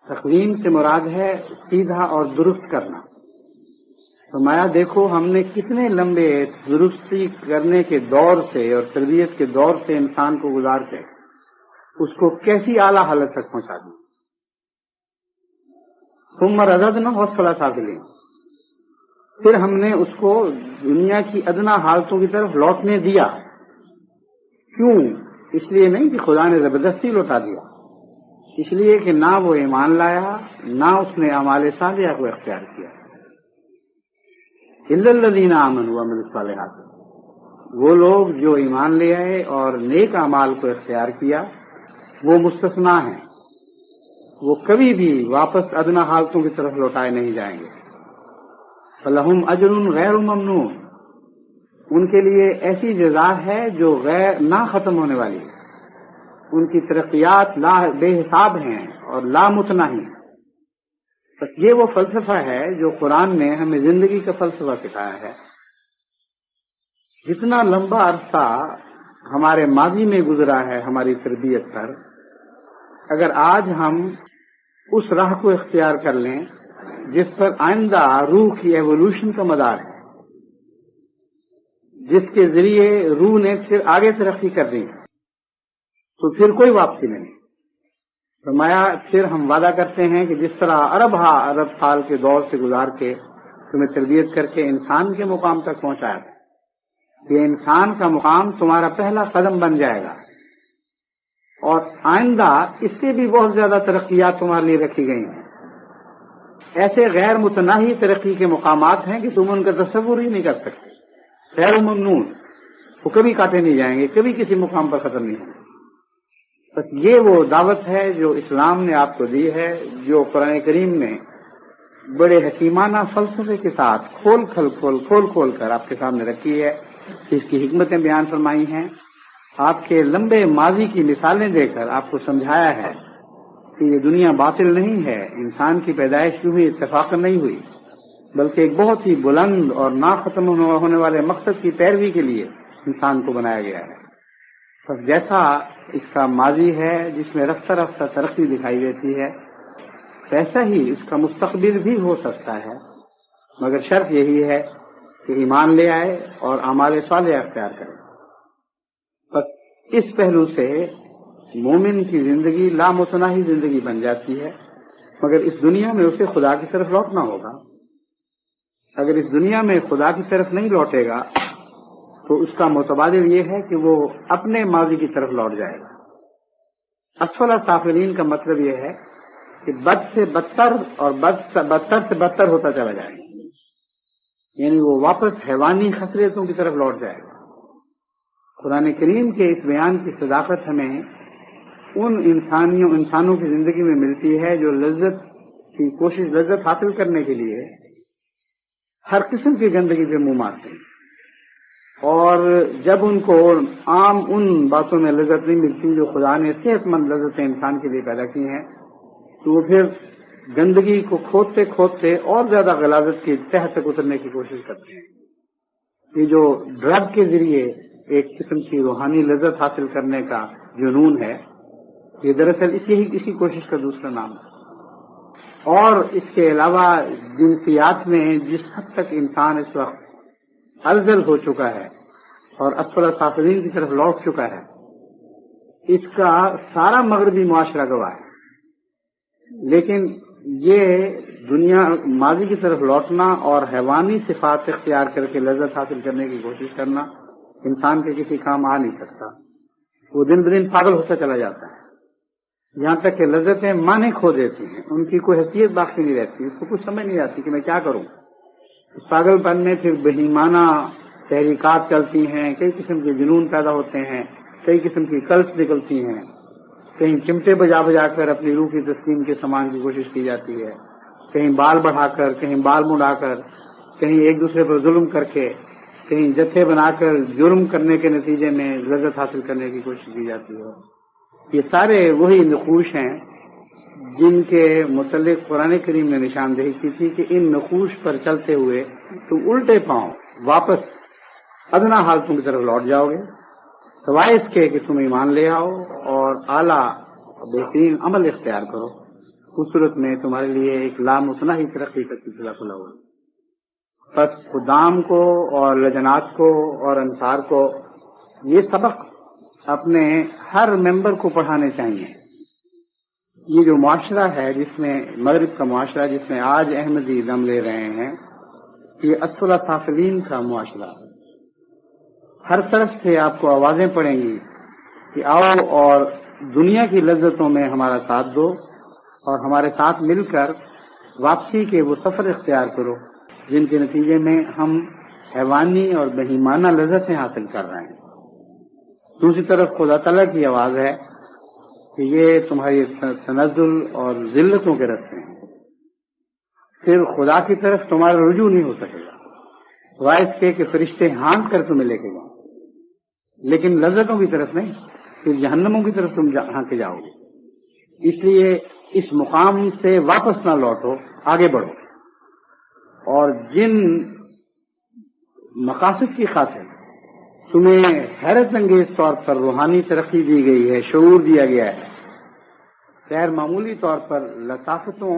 تقویم سے مراد ہے سیدھا اور درست کرنا۔ فرمایا دیکھو ہم نے کتنے لمبے درستی کرنے کے دور سے اور تربیت کے دور سے انسان کو گزار کے اس کو کیسی اعلیٰ حالت تک پہنچا دی۔ ثم رددناہ اسفل سافلین، پھر ہم نے اس کو دنیا کی ادنا حالتوں کی طرف لوٹنے دیا۔ کیوں؟ اس لیے نہیں کہ خدا نے زبردستی لوٹا دیا، اس لیے کہ نہ وہ ایمان لایا نہ اس نے اعمال صالحہ کو اختیار کیا۔ الا الذین آمنوا وعملوا الصالحات، وہ لوگ جو ایمان لے آئے اور نیک اعمال کو اختیار کیا وہ مستثنا ہیں، وہ کبھی بھی واپس ادنا حالتوں کی طرف لوٹائے نہیں جائیں گے۔ فلہم اجر غیر ممنون، ان کے لیے ایسی جزا ہے جو غیر نہ ختم ہونے والی ہے، ان کی ترقیات بے حساب ہیں اور لامتناہی ہیں۔ بس یہ وہ فلسفہ ہے جو قرآن نے ہمیں زندگی کا فلسفہ سکھایا ہے۔ جتنا لمبا عرصہ ہمارے ماضی میں گزرا ہے ہماری تربیت پر، اگر آج ہم اس راہ کو اختیار کر لیں جس پر آئندہ روح کی ایوولوشن کا مدار ہے، جس کے ذریعے روح نے پھر آگے ترقی کر دی، تو پھر کوئی واپسی نہیں۔ فرمایا پھر ہم وعدہ کرتے ہیں کہ جس طرح ارب سال کے دور سے گزار کے تمہیں تربیت کر کے انسان کے مقام تک پہنچایا، یہ انسان کا مقام تمہارا پہلا قدم بن جائے گا، اور آئندہ اس سے بھی بہت زیادہ ترقیات تمہارے لیے رکھی گئی ہیں۔ ایسے غیر متناہی ترقی کے مقامات ہیں کہ تم ان کا تصور ہی نہیں کر سکتے، غیر ممنون، وہ کبھی کاٹے نہیں جائیں گے، کبھی کسی مقام پر ختم نہیں ہوں گے۔ بس یہ وہ دعوت ہے جو اسلام نے آپ کو دی ہے، جو قرآن کریم نے بڑے حکیمانہ فلسفے کے ساتھ کھول کر آپ کے سامنے رکھی ہے، اس کی حکمتیں بیان فرمائی ہیں، آپ کے لمبے ماضی کی مثالیں دے کر آپ کو سمجھایا ہے کہ یہ دنیا باطل نہیں ہے، انسان کی پیدائش یوں ہی اتفاقاً نہیں ہوئی، بلکہ ایک بہت ہی بلند اور نہ ختم ہونے والے مقصد کی پیروی کے لیے انسان کو بنایا گیا ہے۔ بس جیسا اس کا ماضی ہے جس میں رفتہ رفتہ ترقی دکھائی دیتی ہے، ویسا ہی اس کا مستقبل بھی ہو سکتا ہے، مگر شرط یہی ہے کہ ایمان لے آئے اور اعمال صالحہ اختیار کرے۔ بس اس پہلو سے مومن کی زندگی لامتناہی زندگی بن جاتی ہے، مگر اس دنیا میں اسے خدا کی طرف لوٹنا ہوگا۔ اگر اس دنیا میں خدا کی طرف نہیں لوٹے گا تو اس کا متبادل یہ ہے کہ وہ اپنے ماضی کی طرف لوٹ جائے گا۔ اسفل سافلین کا مطلب یہ ہے کہ بد سے بدتر اور بدتر سے بدتر ہوتا چلا جائے گا، یعنی وہ واپس حیوانی خصلتوں کی طرف لوٹ جائے گا۔ قرآن کریم کے اس بیان کی صداقت ہمیں ان انسانوں کی زندگی میں ملتی ہے جو لذت حاصل کرنے کے لیے ہر قسم کی گندگی پہ منہ مارتے ہیں، اور جب ان کو عام ان باتوں میں لذت نہیں ملتی جو خدا نے صحت مند لذتیں انسان کے لیے پیدا کی ہیں، تو وہ پھر گندگی کو کھودتے کھودتے اور زیادہ غلاظت کی تہ تک اترنے کی کوشش کرتے ہیں۔ یہ جو ڈرگ کے ذریعے ایک قسم کی روحانی لذت حاصل کرنے کا جنون ہے، یہ دراصل اسی کوشش کا دوسرا نام ہے۔ اور اس کے علاوہ جنسیات میں جس حد تک انسان اس وقت الزل ہو چکا ہے اور اسفل سافلین کی طرف لوٹ چکا ہے، اس کا سارا مغربی معاشرہ گواہ ہے۔ لیکن یہ دنیا ماضی کی طرف لوٹنا اور حیوانی صفات اختیار کر کے لذت حاصل کرنے کی کوشش کرنا انسان کے کسی کام آ نہیں سکتا۔ وہ دن بدن پاگل ہوتا چلا جاتا ہے، یہاں تک کہ لذتیں معنی کھو دیتی ہیں، ان کی کوئی حیثیت باقی نہیں رہتی، اس کو کچھ سمجھ نہیں آتی کہ میں کیا کروں۔ اس پاگل پن میں پھر بہیمانہ تحریکات چلتی ہیں، کئی قسم کے جنون پیدا ہوتے ہیں، کئی قسم کی کلس نکلتی ہیں، کہیں چمٹے بجا بجا کر اپنی روح کی تسکین کے سامان کی کوشش کی جاتی ہے، کہیں بال بڑھا کر، کہیں بال مڑا کر، کہیں ایک دوسرے پر ظلم کر کے، کہیں جتھے بنا کر جرم کرنے کے نتیجے میں لذت حاصل کرنے کی کوشش کی جاتی ہے۔ یہ سارے وہی نقوش ہیں جن کے متعلق قرآن کریم نے نشاندہی کی تھی کہ ان نقوش پر چلتے ہوئے تم الٹے پاؤں واپس ادنا حالتوں کی طرف لوٹ جاؤ گے، سوائے اس کے کہ تم ایمان لے آؤ اور اعلیٰ بہترین عمل اختیار کرو۔ اس صورت میں تمہارے لیے ایک لامتناہی ترقی کا سلسلہ کھلا ہوا ہے۔ بس خدام کو اور لجنات کو اور انصار کو یہ سبق اپنے ہر ممبر کو پڑھانے چاہیے۔ یہ جو معاشرہ ہے جس میں مغرب کا معاشرہ جس میں آج احمدی دم لے رہے ہیں، یہ اسفل سافلین کا معاشرہ ہے۔ ہر طرف سے آپ کو آوازیں پڑیں گی کہ آؤ اور دنیا کی لذتوں میں ہمارا ساتھ دو اور ہمارے ساتھ مل کر واپسی کے وہ سفر اختیار کرو جن کے نتیجے میں ہم حیوانی اور بہیمانہ لذتیں حاصل کر رہے ہیں۔ دوسری طرف خدا تعالیٰ کی آواز ہے کہ یہ تمہاری تنزل اور ذلتوں کے رستے ہیں، پھر خدا کی طرف تمہارا رجوع نہیں ہو سکے گا، سوائے اس کے کہ فرشتے ہانک کر تمہیں لے کے جاؤ، لیکن لذتوں کی طرف نہیں، پھر جہنموں کی طرف تم ہانکے جاؤ گے۔ اس لیے اس مقام سے واپس نہ لوٹو، آگے بڑھو، اور جن مقاصد کی خاطر تمہیں حیرت انگیز طور پر روحانی ترقی دی گئی ہے، شعور دیا گیا ہے، غیر معمولی طور پر لطافتوں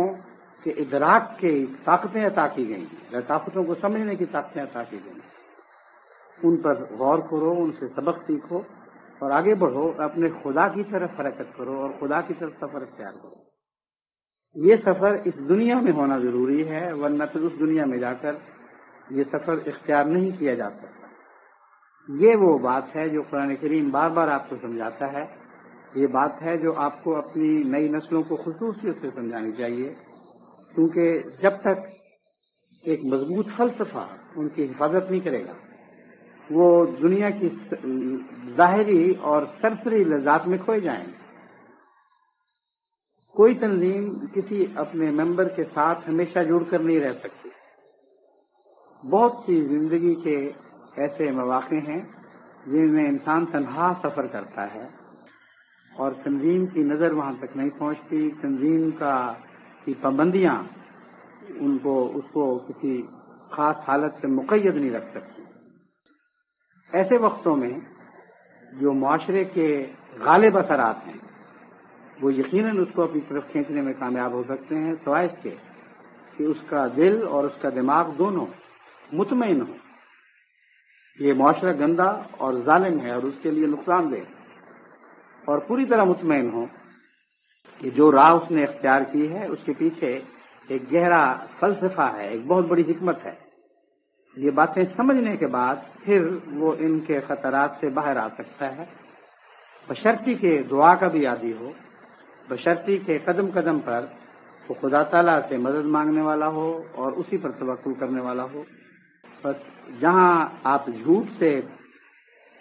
کے ادراک کی طاقتیں عطا کی گئی ہیں، لطافتوں کو سمجھنے کی طاقتیں عطا کی گئی ہیں، ان پر غور کرو، ان سے سبق سیکھو اور آگے بڑھو، اپنے خدا کی طرف حرکت کرو اور خدا کی طرف سفر اختیار کرو۔ یہ سفر اس دنیا میں ہونا ضروری ہے، ورنہ پھر اس دنیا میں جا کر یہ سفر اختیار نہیں کیا جا سکتا۔ یہ وہ بات ہے جو قرآن کریم بار بار آپ کو سمجھاتا ہے، یہ بات ہے جو آپ کو اپنی نئی نسلوں کو خصوصیت سے سمجھانی چاہیے، کیونکہ جب تک ایک مضبوط فلسفہ ان کی حفاظت نہیں کرے گا، وہ دنیا کی ظاہری اور سرسری لذات میں کھوئے جائیں گے۔ کوئی تنظیم کسی اپنے ممبر کے ساتھ ہمیشہ جڑ کر نہیں رہ سکتی۔ بہت سی زندگی کے ایسے مواقع ہیں جن میں انسان تنہا سفر کرتا ہے اور تنظیم کی نظر وہاں تک نہیں پہنچتی، تنظیم کی پابندیاں اس کو کسی خاص حالت سے مقید نہیں رکھ سکتی۔ ایسے وقتوں میں جو معاشرے کے غالب اثرات ہیں وہ یقیناً اس کو اپنی طرف کھینچنے میں کامیاب ہو سکتے ہیں، سوائے اس کے کہ اس کا دل اور اس کا دماغ دونوں مطمئن ہوں۔ یہ معاشرہ گندا اور ظالم ہے اور اس کے لیے نقصان دہ، اور پوری طرح مطمئن ہوں کہ جو راہ اس نے اختیار کی ہے اس کے پیچھے ایک گہرا فلسفہ ہے، ایک بہت بڑی حکمت ہے۔ یہ باتیں سمجھنے کے بعد پھر وہ ان کے خطرات سے باہر آ سکتا ہے، بشرطی کہ دعا کا بھی عادی ہو، بشرطی کہ قدم قدم پر وہ خدا تعالیٰ سے مدد مانگنے والا ہو اور اسی پر توکل کرنے والا ہو۔ بس جہاں آپ جھوٹ سے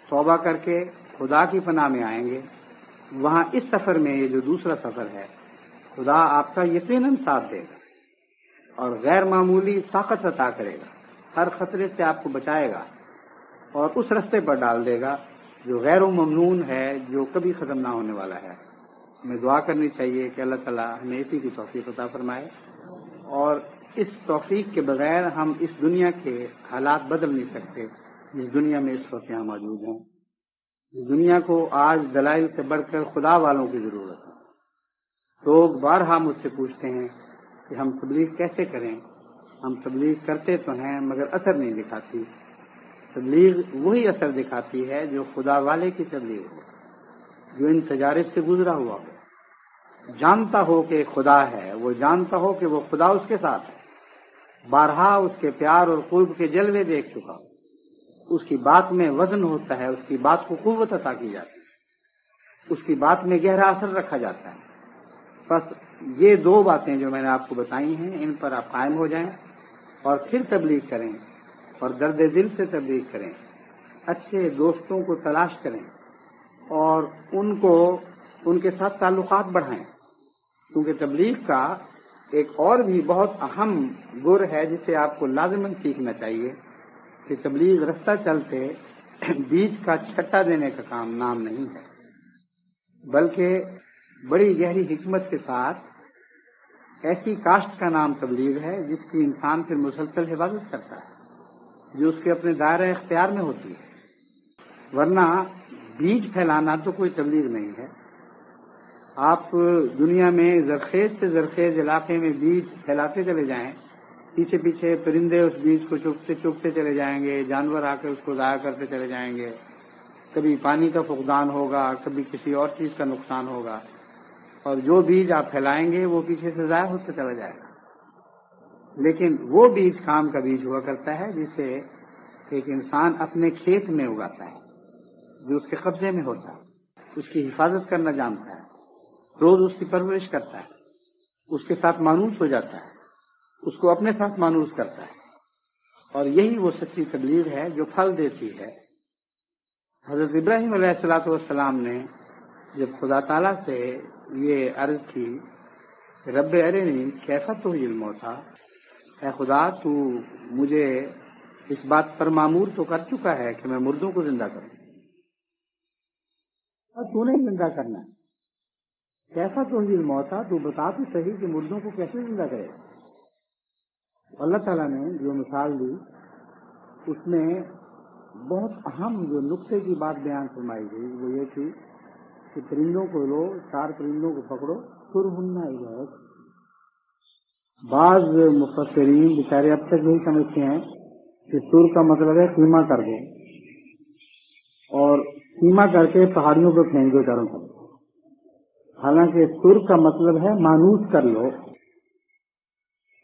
توبہ کر کے خدا کی پناہ میں آئیں گے، وہاں اس سفر میں یہ جو دوسرا سفر ہے، خدا آپ کا یقیناً ساتھ دے گا اور غیر معمولی طاقت عطا کرے گا، ہر خطرے سے آپ کو بچائے گا اور اس رستے پر ڈال دے گا جو غیر ممنون ہے، جو کبھی ختم نہ ہونے والا ہے۔ ہمیں دعا کرنی چاہیے کہ اللہ تعالیٰ ہمیں اسی کی توفیق عطا فرمائے، اور اس توفیق کے بغیر ہم اس دنیا کے حالات بدل نہیں سکتے، جس دنیا میں اس وقت یہاں موجود ہیں، اس دنیا کو آج دلائل سے بڑھ کر خدا والوں کی ضرورت ہے۔ لوگ بارہا مجھ سے پوچھتے ہیں کہ ہم تبلیغ کیسے کریں؟ ہم تبلیغ کرتے تو ہیں مگر اثر نہیں دکھاتی۔ تبلیغ وہی اثر دکھاتی ہے جو خدا والے کی تبلیغ ہو، جو ان تجارب سے گزرا ہوا ہو، جانتا ہو کہ خدا ہے، وہ جانتا ہو کہ وہ خدا اس کے ساتھ ہے، بارہا اس کے پیار اور قرب کے جلوے دیکھ چکا ہو، اس کی بات میں وزن ہوتا ہے، اس کی بات کو قوت عطا کی جاتی ہے، اس کی بات میں گہرا اثر رکھا جاتا ہے۔ بس یہ دو باتیں جو میں نے آپ کو بتائی ہیں، ان پر آپ قائم ہو جائیں اور پھر تبلیغ کریں اور درد دل سے تبلیغ کریں، اچھے دوستوں کو تلاش کریں اور ان کے ساتھ تعلقات بڑھائیں، کیونکہ تبلیغ کا ایک اور بھی بہت اہم گر ہے جسے آپ کو لازماً سیکھنا چاہیے کہ تبلیغ رستہ چلتے بیج کا چھٹا دینے کا کام نام نہیں ہے، بلکہ بڑی گہری حکمت کے ساتھ ایسی کاشت کا نام تبلیغ ہے جس کی انسان پھر مسلسل حفاظت کرتا ہے، جو اس کے اپنے دائرہ اختیار میں ہوتی ہے، ورنہ بیج پھیلانا تو کوئی تبلیغ نہیں ہے۔ آپ دنیا میں زرخیز سے زرخیز علاقے میں بیج پھیلاتے چلے جائیں، پیچھے پیچھے پرندے اس بیج کو چگتے چگتے چلے جائیں گے، جانور آ کے اس کو ضائع کرتے چلے جائیں گے، کبھی پانی کا فقدان ہوگا، کبھی کسی اور چیز کا نقصان ہوگا، اور جو بیج آپ پھیلائیں گے وہ پیچھے سے ضائع ہوتا چلا جائے گا۔ لیکن وہ بیج کام کا بیج ہوا کرتا ہے جسے ایک انسان اپنے کھیت میں اگاتا ہے، جو اس کے قبضے میں ہوتا ہے، اس کی حفاظت کرنا جانتا ہے، روز اس کی پرورش کرتا ہے، اس کے ساتھ مانوس ہو جاتا ہے، اس کو اپنے ساتھ مانوس کرتا ہے، اور یہی وہ سچی تبلیغ ہے جو پھل دیتی ہے۔ حضرت ابراہیم علیہ الصلوۃ والسلام نے جب خدا تعالیٰ سے یہ عرض کی کہ رب ارنی کیف تحیی الموتیٰ، اے خدا تو مجھے اس بات پر معمور تو کر چکا ہے کہ میں مردوں کو زندہ کروں، اور تو نہیں زندہ کرنا، کیف تحیی الموتیٰ، تو بتا تو صحیح کہ مردوں کو کیسے زندہ کرے۔ اللہ تعالیٰ نے جو مثال دی اس میں بہت اہم جو نقطے کی بات بیان فرمائی گئی وہ یہ تھی کہ پرندوں کو لو، 4 پرندوں کو پکڑو، سرہن الیک۔ بعض مفسرین بیچارے اب تک یہی سمجھتے ہیں کہ سر کا مطلب ہے خیمہ کر دو، اور خیمہ کر کے پہاڑیوں پہ پھینک دو چاروں طرف، حالانکہ سر کا مطلب ہے مانوس کر لو۔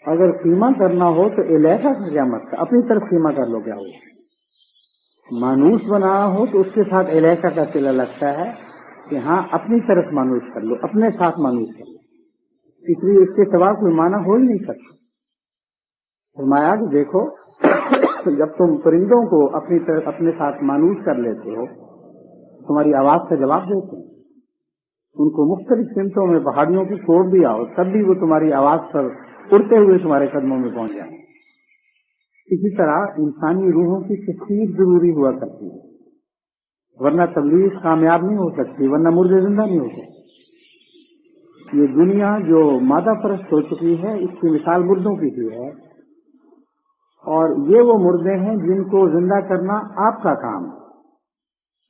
اگر خیمہ کرنا ہو تو الیکا کا کیا مطلب، اپنی طرف خیمہ کر لو، کیا ہو؟ مانوس بنانا ہو تو اس کے ساتھ الیکا کا صلہ لگتا ہے کہ ہاں اپنی طرف مانوس کر لو، اپنے ساتھ مانوس کر لو، اس لیے اس کے سوا کوئی معنی ہو ہی نہیں سکتا۔ فرمایا کہ دیکھو جب تم پرندوں کو اپنی طرف اپنے ساتھ مانوس کر لیتے ہو، تمہاری آواز کا جواب دیتے ہیں، ان کو مختلف سمتوں میں پہاڑیوں کی چھوڑ دیا اور تب بھی وہ تمہاری آواز پر اڑتے ہوئے تمہارے قدموں میں پہنچ جائیں۔ اسی طرح انسانی روحوں کی تشخیص ضروری ہوا کرتی ہے، ورنہ تبلیغ کامیاب نہیں ہو سکتی، ورنہ مردے زندہ نہیں ہو سکتے۔ یہ دنیا جو مادہ پرست ہو چکی ہے اس کی مثال مردوں کی سی ہے، اور یہ وہ مردے ہیں جن کو زندہ کرنا آپ کا کام ہے،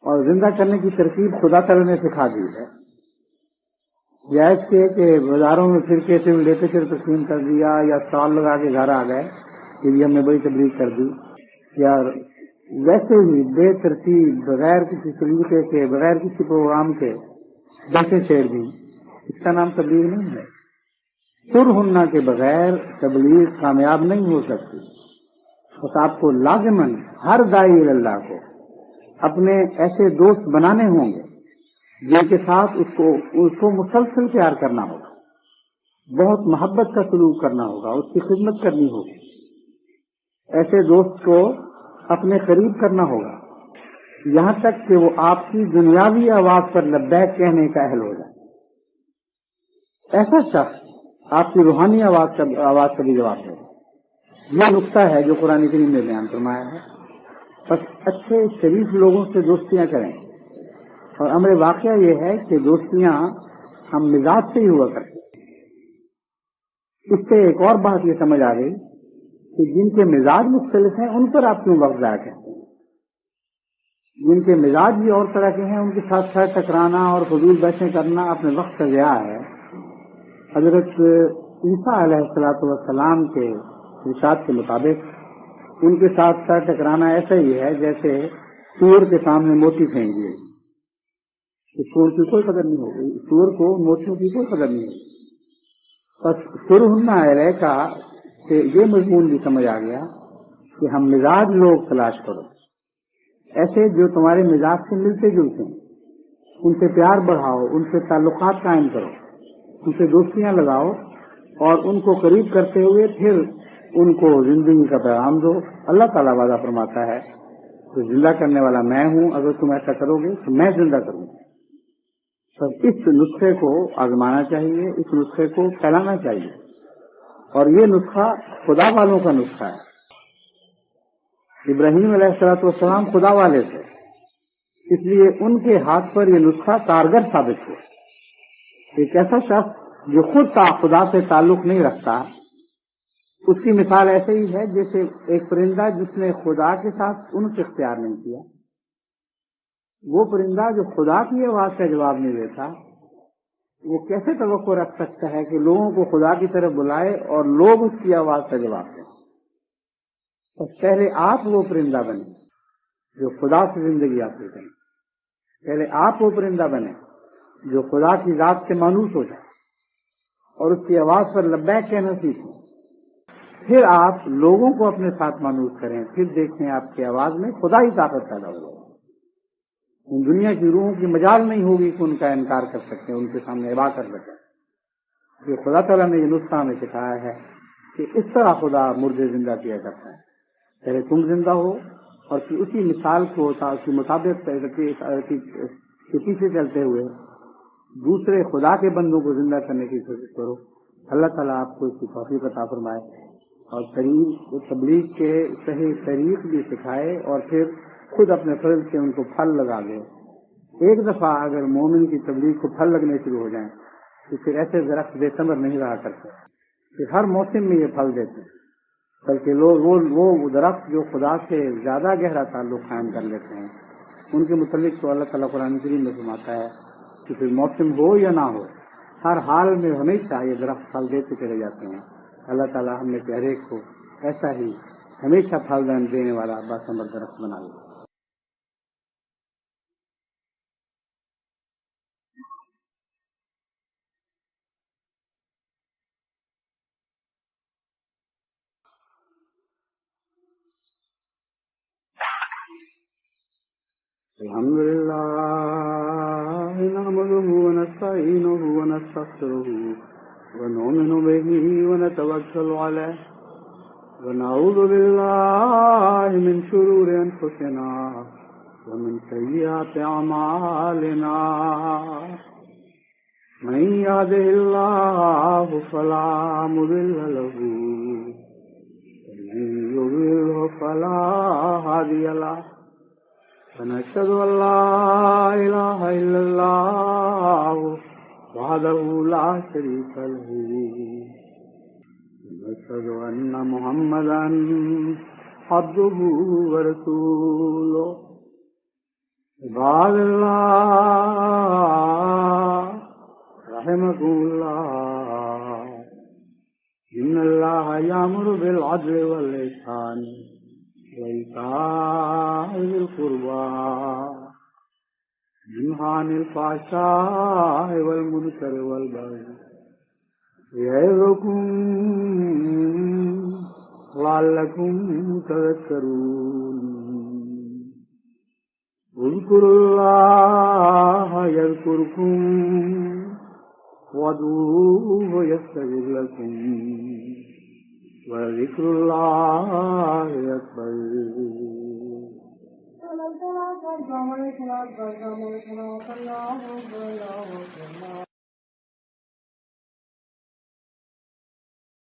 اور زندہ کرنے کی ترکیب خدا تعالی نے سکھا دی ہے۔ جائز کے کہ بازاروں میں پھر کے لیتے پھر تقسیم کر دیا، یا اسٹال لگا کے گھر آ گئے کہ یہ ہم نے بڑی تبلیغ کر دی، یا ویسے ہی بے ترتیب بغیر کسی سلیقے کے بغیر کسی پروگرام کے جیسے چھیڑ دی، اس کا نام تبلیغ نہیں ہے۔ سرہنہ کے بغیر تبلیغ کامیاب نہیں ہو سکتی۔ بس آپ کو لازماً ہر داعی اللہ کو اپنے ایسے دوست بنانے ہوں گے جن کے ساتھ اس کو مسلسل پیار کرنا ہوگا، بہت محبت کا سلوک کرنا ہوگا، اس کی خدمت کرنی ہوگی، ایسے دوست کو اپنے قریب کرنا ہوگا یہاں تک کہ وہ آپ کی دنیاوی آواز پر لبیک کہنے کا اہل ہو جائے۔ ایسا شخص آپ کی روحانی آواز کا بھی جواب دے۔ یہ نقطہ ہے جو قرآن کریم نے بیان فرمایا ہے۔ بس اچھے شریف لوگوں سے دوستیاں کریں، اور امر واقعہ یہ ہے کہ دوستیاں ہم مزاج سے ہی ہوا کرتے ہیں۔ اس سے ایک اور بات یہ سمجھ آ گئی کہ جن کے مزاج مختلف ہیں ان پر آپ کیوں وقت ضائع کرتے ہیں۔ جن کے مزاج بھی اور طرح کے ہیں، ان کے ساتھ ساتھ ٹکرانا اور فضول بحثیں کرنا اپنے وقت کا ضیاع ہے۔ حضرت عیسیٰ علیہ السلام کے ارشاد کے مطابق ان کے ساتھ ساتھ ٹکرانا ایسا ہی ہے جیسے سور کے سامنے موتی پھینک دیے، سور کی کوئی قدر نہیں ہوگی، سور کو موتیوں کی کوئی قدر نہیں ہوگی۔ بس سرہنا الیکا سے یہ مضمون بھی سمجھ آ گیا کہ ہم مزاج لوگ تلاش کرو، ایسے جو تمہارے مزاج سے ملتے جلتے ہیں، ان سے پیار بڑھاؤ، ان سے تعلقات قائم کرو، ان سے دوستیاں لگاؤ اور ان کو قریب کرتے ہوئے پھر ان کو زندگی کا پیغام دو۔ اللہ تعالیٰ وعدہ فرماتا ہے کہ زندہ کرنے والا میں ہوں، اگر تم ایسا کرو گے تو میں زندہ کروں گا۔ تو اس نسخے کو آزمانا چاہیے، اس نسخے کو پھیلانا چاہیے، اور یہ نسخہ خدا والوں کا نسخہ ہے۔ ابراہیم علیہ السلام خدا والے تھے، اس لیے ان کے ہاتھ پر یہ نسخہ کارگر ثابت ہوا۔ ایک ایسا شخص جو خود خدا سے تعلق نہیں رکھتا، اس کی مثال ایسے ہی ہے جیسے ایک پرندہ جس نے خدا کے ساتھ انس اختیار نہیں کیا۔ وہ پرندہ جو خدا کی آواز کا جواب نہیں دیتا، وہ کیسے توقع رکھ سکتا ہے کہ لوگوں کو خدا کی طرف بلائے اور لوگ اس کی آواز کا جواب دیں؟ تو پہلے آپ وہ پرندہ بنے جو خدا سے زندگی حاصل کریں، پہلے آپ وہ پرندہ بنے جو خدا کی ذات سے مانوس ہو جائے اور اس کی آواز پر لبیک کہنا سیکھیں، پھر آپ لوگوں کو اپنے ساتھ مانوس کریں، پھر دیکھیں آپ کی آواز میں خدا ہی طاقت پیدا ہو جائے۔ ان دنیا کی روحوں کی مجال نہیں ہوگی کہ ان کا انکار کر سکیں، ان کے سامنے ابا کر سکیں۔ جو خدا تعالیٰ نے یہ نسخہ ہمیں سکھایا ہے کہ اس طرح خدا مردے زندہ کیا کرتا ہے، پہلے تم زندہ ہو اور پھر اسی مثال کو کے مطابق کے پیچھے چلتے ہوئے دوسرے خدا کے بندوں کو زندہ کرنے کی کوشش کرو۔ اللہ تعالیٰ آپ کو اس کی توفیق عطا فرمائے اور تبلیغ کے صحیح طریق بھی سکھائے اور پھر خود اپنے فضل سے ان کو پھل لگا دے۔ ایک دفعہ اگر مومن کی تبلیغ کو پھل لگنے شروع ہو جائیں تو پھر ایسے درخت بے ثمر نہیں رہا کرتے، پھر ہر موسم میں یہ پھل دیتے ہیں، بلکہ لوگ وہ درخت جو خدا سے زیادہ گہرا تعلق قائم کر لیتے ہیں، ان کے متعلق تو اللہ تعالیٰ قرآن کریم میں فرماتا ہے کہ پھر موسم ہو یا نہ ہو، ہر حال میں ہمیشہ یہ درخت پھل دیتے چلے جاتے ہیں۔ اللہ تعالیٰ ہم نے ہر ایک کو ایسا ہی ہمیشہ پھل دینے والا باثمر درخت بنا لیا۔ الحمد لله نحمده ونستعينه ونستغفره ونؤمن به ونتوكل عليه ونعوذ بالله من شرور أنفسنا ومن سيئات أعمالنا من يهده الله فلا مضل له ومن يضلل فلا هادي له ونشهد أن لا إله إلا الله وحده لا شريك له ونشهد أن محمدا عبده ورسوله عباد الله رحمكم الله إن الله يأمر بالعدل والإحسان وإيتاء ذي القربى ينهى عن الفحشاء والمنكر والبغي يعظكم لعلكم تذكرون اذكروا الله يذكركم وادعوه يستجب لكم وذكر الله أكبر